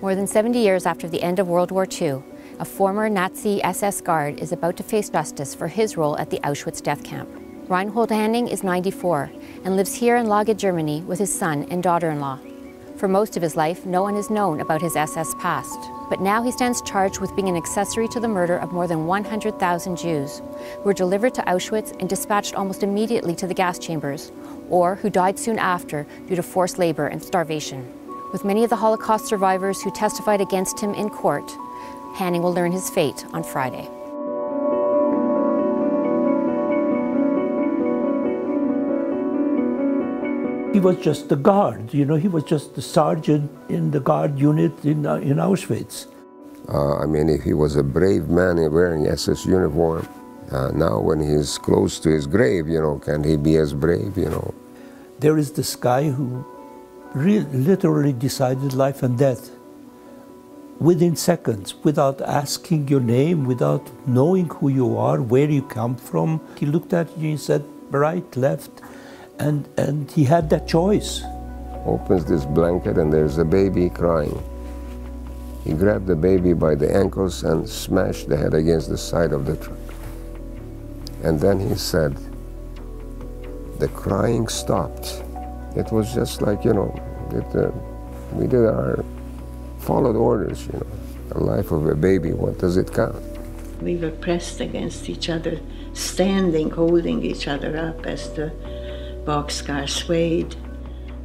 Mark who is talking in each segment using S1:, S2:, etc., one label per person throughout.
S1: More than 70 years after the end of World War II, a former Nazi SS guard is about to face justice for his role at the Auschwitz death camp. Reinhold Hanning is 94 and lives here in Glied, Germany with his son and daughter-in-law. For most of his life, no one has known about his SS past. But now he stands charged with being an accessory to the murder of more than 100,000 Jews who were delivered to Auschwitz and dispatched almost immediately to the gas chambers, or who died soon after due to forced labor and starvation. With many of the Holocaust survivors who testified against him in court, Hanning will learn his fate on Friday.
S2: He was just the guard, he was just the sergeant in the guard unit in Auschwitz.
S3: I mean, if he was a brave man wearing SS uniform, now when he's close to his grave, can he be as brave,
S2: There is this guy who literally decided life and death within seconds, without asking your name, without knowing who you are, where you come from. He looked at you and said, right, left, and he had that choice.
S3: Opens this blanket and there's a baby crying. He grabbed the baby by the ankles and smashed the head against the side of the truck. And then he said, the crying stopped. It was just like, we did followed orders, The life of a baby, what does it count?
S4: We were pressed against each other, standing, holding each other up as the boxcar swayed.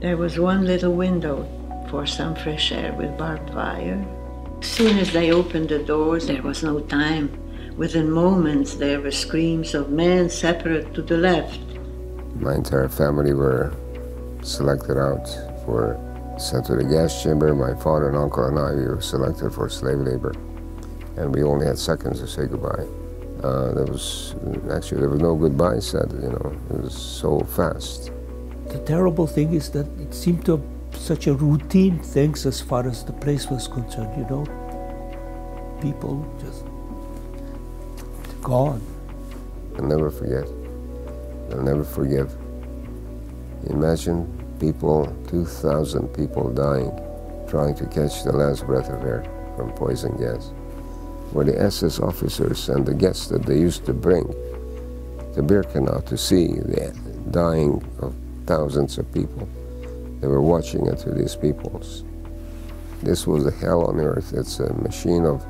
S4: There was one little window for some fresh air with barbed wire. As soon as they opened the doors, there was no time. Within moments, there were screams of men separate to the left.
S3: My entire family were selected out sent to the gas chamber. My father and uncle and I, we were selected for slave labor. And we only had seconds to say goodbye. There was no goodbye said, it was so fast.
S2: The terrible thing is that it seemed to be such a routine thing as far as the place was concerned, People just gone.
S3: I'll never forget. I'll never forgive. Imagine people, 2,000 people dying, trying to catch the last breath of air from poison gas. Were the SS officers and the guests that they used to bring to Birkenau to see the dying of thousands of people. They were watching it to these peoples. This was a hell on earth. It's a machine of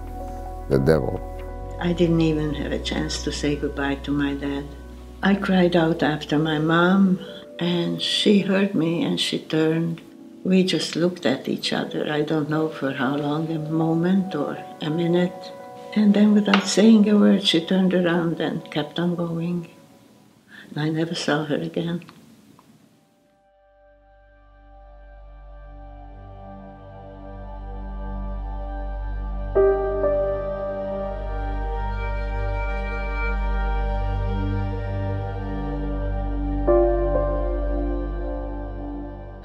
S3: the devil.
S4: I didn't even have a chance to say goodbye to my dad. I cried out after my mom, and she heard me and she turned. We just looked at each other, I don't know for how long, a moment or a minute. And then without saying a word, she turned around and kept on going. I never saw her again.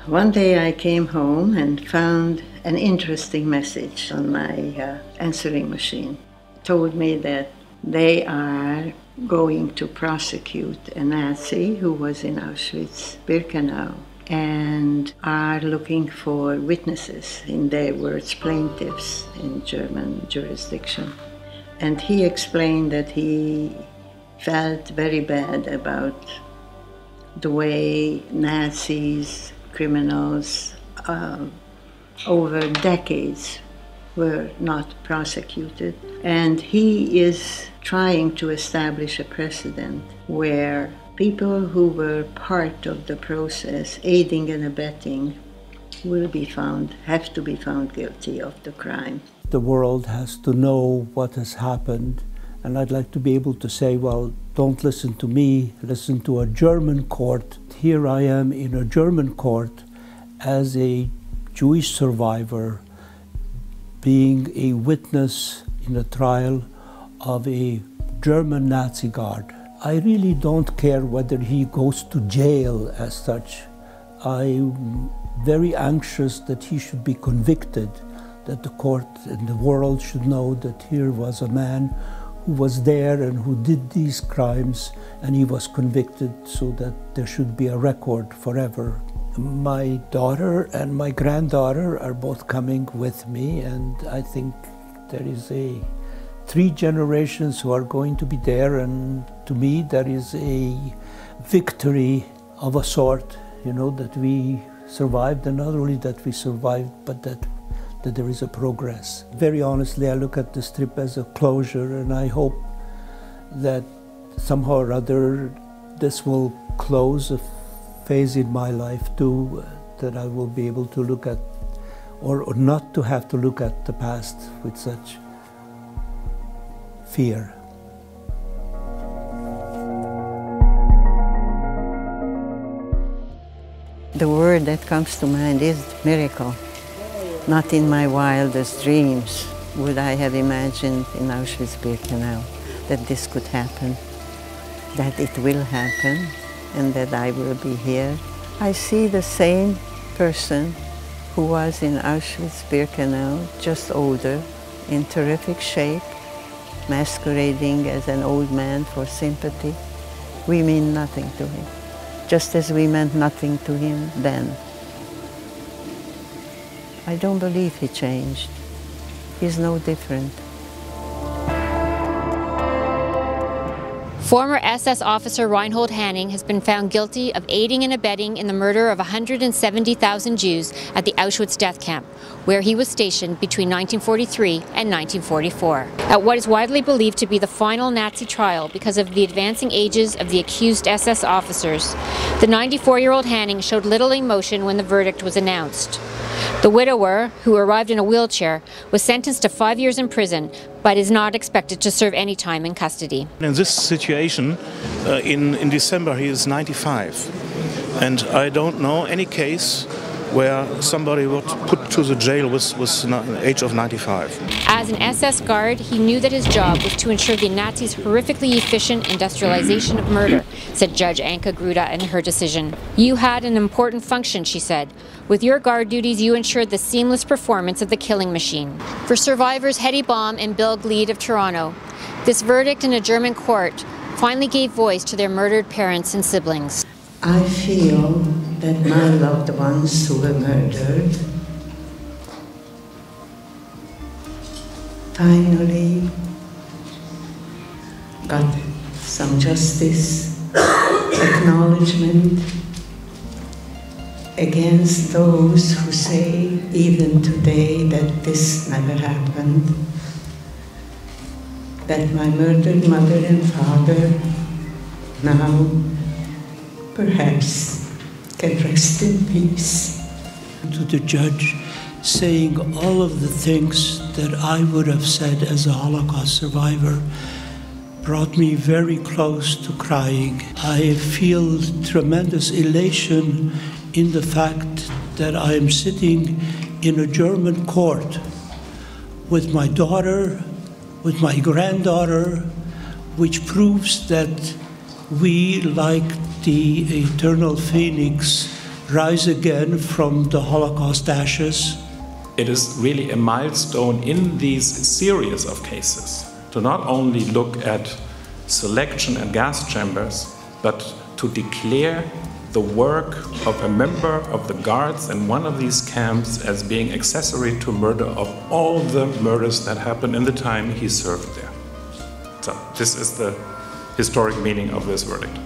S4: One day I came home and found an interesting message on my answering machine. It told me that they are going to prosecute a Nazi who was in Auschwitz-Birkenau and are looking for witnesses, in their words, plaintiffs in German jurisdiction. And he explained that he felt very bad about the way Nazis, criminals, over decades were not prosecuted. And he is trying to establish a precedent where people who were part of the process, aiding and abetting, have to be found guilty of the crime.
S2: The world has to know what has happened, and I'd like to be able to say, well, don't listen to me, listen to a German court. Here I am in a German court as a Jewish survivor, being a witness in a trial of a German Nazi guard. I really don't care whether he goes to jail as such. I'm very anxious that he should be convicted, that the court and the world should know that here was a man who was there and who did these crimes, and he was convicted, so that there should be a record forever My daughter and my granddaughter are both coming with me, and I think there is 3 generations who are going to be there, and to me that is a victory of a sort, you know, that we survived, and not only that we survived, but that there is a progress. Very honestly, I look at this trip as a closure, and I hope that somehow or other this will close a phase in my life too, that I will be able to look at, or not to have to look at the past with such fear.
S4: The word that comes to mind is miracle. Not in my wildest dreams would I have imagined in Auschwitz-Birkenau that this could happen, that it will happen, and that I will be here. I see the same person who was in Auschwitz-Birkenau, just older, in terrific shape, masquerading as an old man for sympathy. We mean nothing to him, just as we meant nothing to him then. I don't believe he changed. He's no different.
S1: Former SS officer Reinhold Hanning has been found guilty of aiding and abetting in the murder of 170,000 Jews at the Auschwitz death camp, where he was stationed between 1943 and 1944. At what is widely believed to be the final Nazi trial because of the advancing ages of the accused SS officers, the 94-year-old Hanning showed little emotion when the verdict was announced. The widower, who arrived in a wheelchair, was sentenced to 5 years in prison, but is not expected to serve any time in custody.
S5: In this situation, in December he is 95, and I don't know any case where somebody was put to the jail with the age of 95.
S1: As an SS guard, he knew that his job was to ensure the Nazis' horrifically efficient industrialization of murder, said Judge Anka Gruda in her decision. You had an important function, she said. With your guard duties, you ensured the seamless performance of the killing machine. For survivors Hedy Bohm and Bill Glied of Toronto, this verdict in a German court finally gave voice to their murdered parents and siblings.
S4: I feel that my loved ones who were murdered finally got some justice, acknowledgement against those who say even today that this never happened, that my murdered mother and father now perhaps can rest in peace.
S2: To the judge, saying all of the things that I would have said as a Holocaust survivor brought me very close to crying. I feel tremendous elation in the fact that I am sitting in a German court with my daughter, with my granddaughter, which proves that we, like the eternal phoenix, rise again from the Holocaust ashes.
S6: It is really a milestone in these series of cases to not only look at selection and gas chambers, but to declare the work of a member of the guards in one of these camps as being accessory to murder of all the murders that happened in the time he served there. So this is the historic meaning of this verdict.